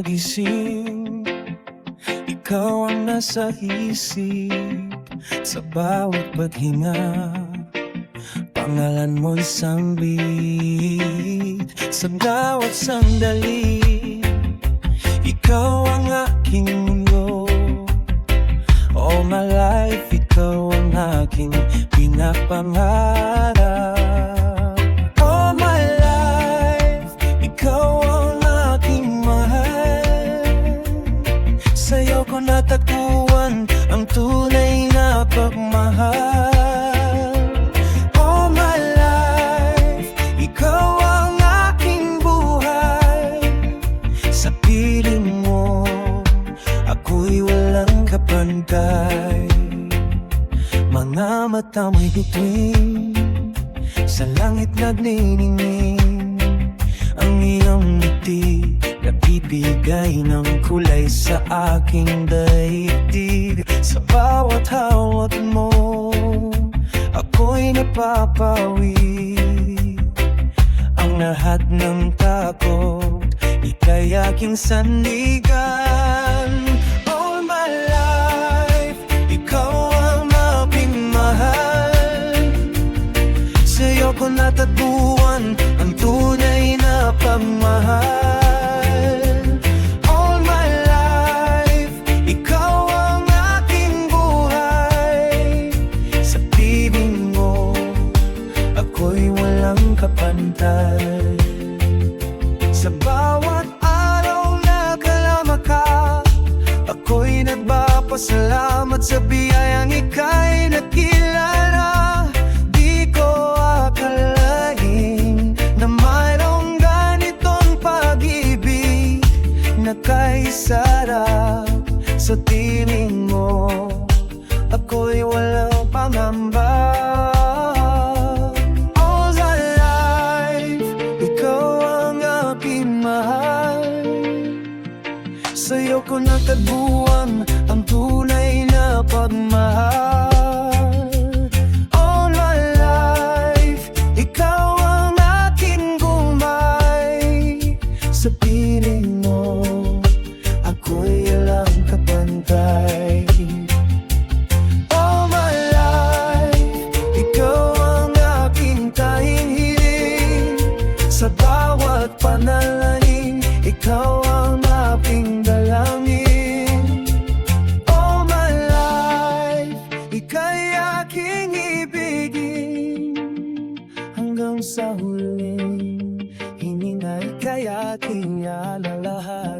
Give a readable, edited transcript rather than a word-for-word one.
pagising, ikaw ang nasa isip. Sa bawat paghinga, pangalan mo'y sambit. Sa bawat sandali, ikaw ang aking mundo. All my life, ikaw ang aking pinapangarap. All my life, ikaw ang aking mahal. Sa'yo ko natagpuan ang tunay na pagmahal. All my life, ikaw ang aking buhay. Sa piling mo, ako'y walang kapantay. Mga mata mo'y bituin, sa langit nagniningning. Ang iyong ngiti nagbibigay ng kulay sa aking daigdig. Sa bawat hawak mo, ako'y napapawi. Ang lahat ng takot, ika'y aking sandigan. All my life, ikaw ang aking mahal. Sa'yo ko natagpuan ang tunay na pagmahal. All my life, ikaw ang aking buhay. Sa piling mo, ako'y walang kapantay. Sa bawat araw na kalama ka, ako'y nagpapasalamat sa biyayang ika'y nakilala. Di ko akalain na mayroong ganitong pag-ibig na kaisarap. Sa tiling mo, ako'y walang pangamba. All my life, ikaw ang aking mahal. Sa'yo ko natagpuan ang tunay na pagmahal. All my life, ikaw ang aking gumay. Sa piling mo, ako'y walang kapantay. All my life, ikaw ang aking tanging hiling. Sa bawat panalangin, ikaw ang aking dalangin. All my life, ika'y aking ibigin. Hanggang sa huling hininga, ika'y aking alalahan.